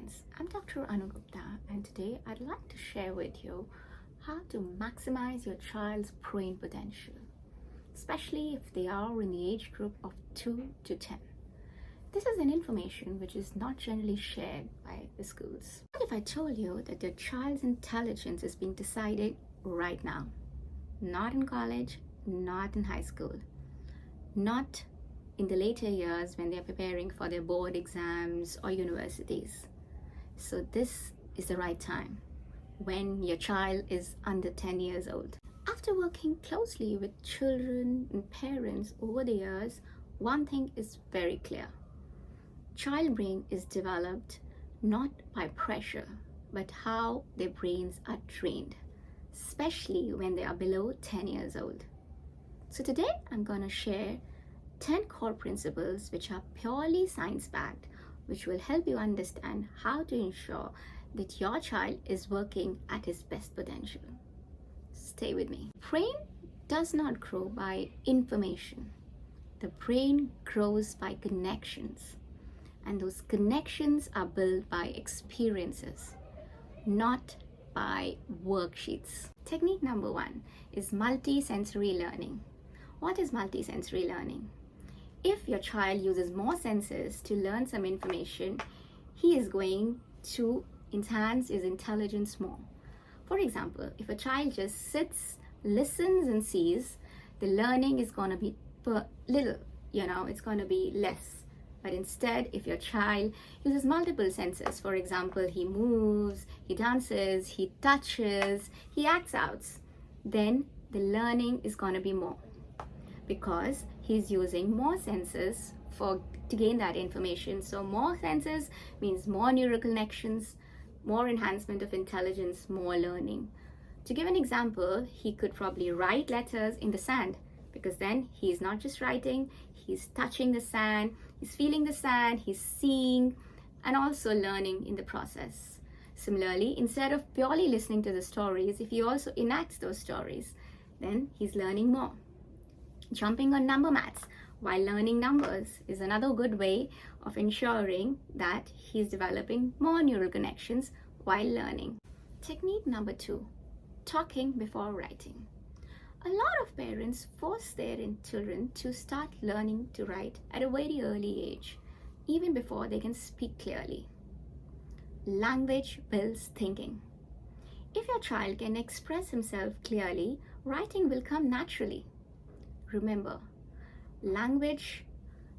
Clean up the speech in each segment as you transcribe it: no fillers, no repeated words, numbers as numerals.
friends, I'm Dr. Anu Gupta, and today I'd like to share with you how to maximize your child's brain potential, especially if they are in the age group of 2 to 10. This is an information which is not generally shared by the schools. What if I told you that your child's intelligence is being decided right now? Not in college, not in high school, not in the later years when they're preparing for their board exams or universities. So this is the right time when your child is under 10 years old. After working closely with children and parents over the years, one thing is very clear. Child brain is developed not by pressure, but how their brains are trained, especially when they are below 10 years old. So today I'm going to share 10 core principles which are purely science-backed, which will help you understand how to ensure that your child is working at his best potential. Stay with me. Brain does not grow by information. The brain grows by connections, and those connections are built by experiences, not by worksheets. Technique number 1 is multi-sensory learning. What is multi-sensory learning? If your child uses more senses to learn some information, he is going to enhance his intelligence more. For example, if a child just sits, listens and sees, the learning is going to be little, it's going to be less. But instead, if your child uses multiple senses, for example, he moves, he dances, he touches, he acts out, then the learning is going to be more, because he's using more senses to gain that information. So more senses means more neural connections, more enhancement of intelligence, more learning. To give an example, he could probably write letters in the sand, because then he's not just writing, he's touching the sand, he's feeling the sand, he's seeing, and also learning in the process. Similarly, instead of purely listening to the stories, if he also enacts those stories, then he's learning more. Jumping on number mats while learning numbers is another good way of ensuring that he's developing more neural connections while learning. Technique number 2, talking before writing. A lot of parents force their children to start learning to write at a very early age, even before they can speak clearly. Language builds thinking. If your child can express himself clearly, writing will come naturally. Remember, language,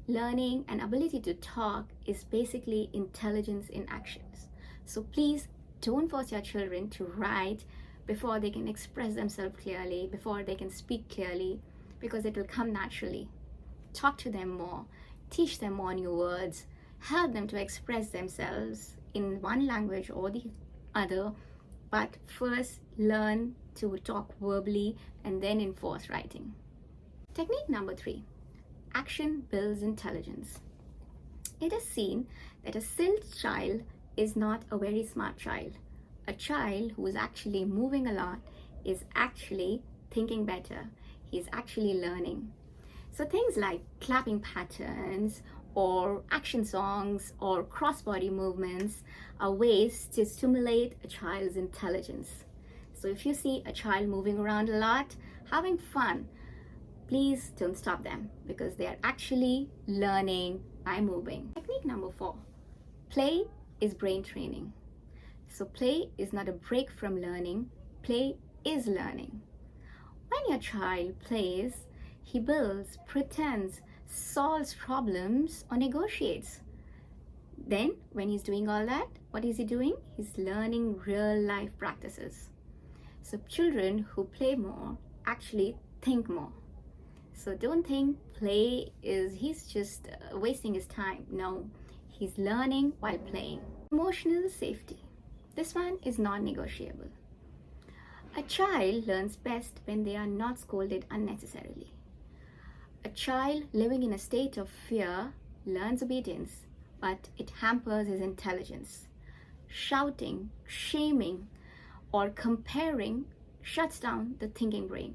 learning, and ability to talk is basically intelligence in actions. So please don't force your children to write before they can express themselves clearly, before they can speak clearly, because it will come naturally. Talk to them more, teach them more new words, help them to express themselves in one language or the other, but first learn to talk verbally and then enforce writing. Technique number 3, action builds intelligence. It is seen that a still child is not a very smart child. A child who is actually moving a lot is actually thinking better. He's actually learning. So things like clapping patterns or action songs or cross-body movements are ways to stimulate a child's intelligence. So if you see a child moving around a lot, having fun, please don't stop them, because they are actually learning by moving. Technique number 4, play is brain training. So play is not a break from learning, play is learning. When your child plays, he builds, pretends, solves problems, or negotiates. Then when he's doing all that, what is he doing? He's learning real life practices. So children who play more actually think more. So don't think play is he's just wasting his time. No, he's learning while playing. Emotional safety. This one is non-negotiable. A child learns best when they are not scolded unnecessarily. A child living in a state of fear learns obedience, but it hampers his intelligence. Shouting, shaming, or comparing shuts down the thinking brain.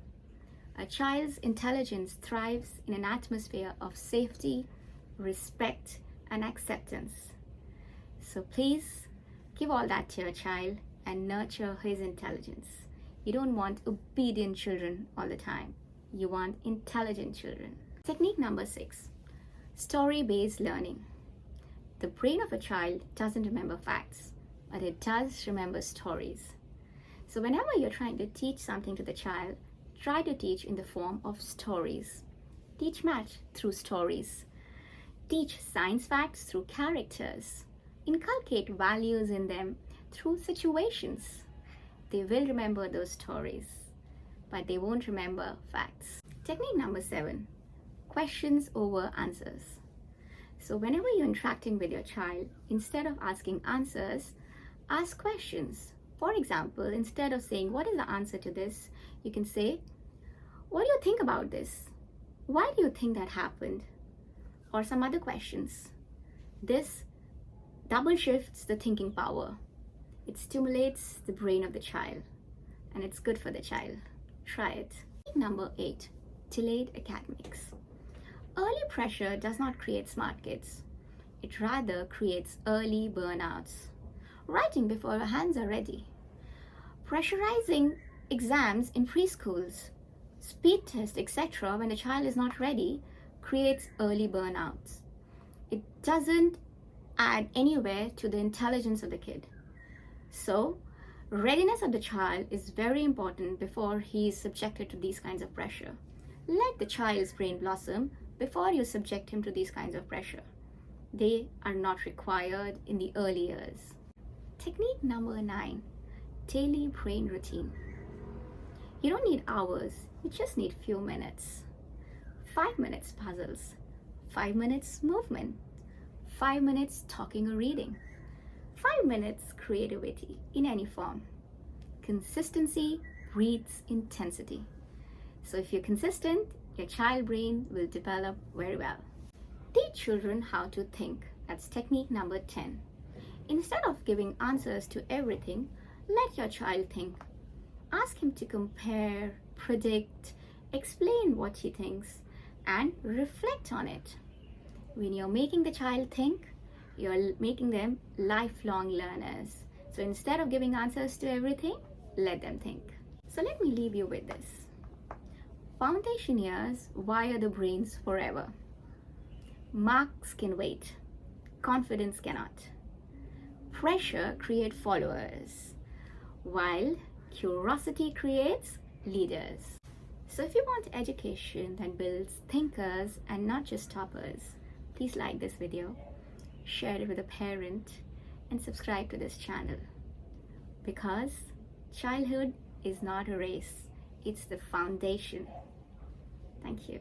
A child's intelligence thrives in an atmosphere of safety, respect, and acceptance. So please Give all that to your child and nurture his intelligence. You don't want obedient children all the time. You want intelligent children. Technique number 6, story-based learning. The brain of a child doesn't remember facts, but it does remember stories. So whenever you're trying to teach something to the child, try to teach in the form of stories. Teach math through stories. Teach science facts through characters. Inculcate values in them through situations. They will remember those stories, but they won't remember facts. Technique number 7, questions over answers. So whenever you're interacting with your child, instead of asking answers, ask questions. For example, instead of saying, "What is the answer to this?" you can say, "What do you think about this? Why do you think that happened?" Or some other questions. This double shifts the thinking power. It stimulates the brain of the child, and it's good for the child. Try it. Number 8, delayed academics. Early pressure does not create smart kids. It rather creates early burnouts. Writing before your hands are ready. Pressurizing exams in preschools, speed tests, etc. when the child is not ready creates early burnouts. It doesn't add anywhere to the intelligence of the kid. So, readiness of the child is very important before he is subjected to these kinds of pressure. Let the child's brain blossom before you subject him to these kinds of pressure. They are not required in the early years. Technique number 9, daily brain routine. You don't need hours, you just need few minutes. 5 minutes puzzles, 5 minutes movement, 5 minutes talking or reading, 5 minutes creativity in any form. Consistency breeds intensity. So if you're consistent, your child brain will develop very well. Teach children how to think. That's technique number 10. Instead of giving answers to everything, let your child think. Ask him to compare, predict, explain what he thinks, and reflect on it. When you're making the child think, you're making them lifelong learners. So instead of giving answers to everything, let them think. So let me leave you with this. Foundation years wire the brains forever. Marks can wait. Confidence cannot. Pressure creates followers, while curiosity creates leaders. So if you want education that builds thinkers and not just toppers, please like this video, share it with a parent, and subscribe to this channel. Because childhood is not a race, it's the foundation. Thank you.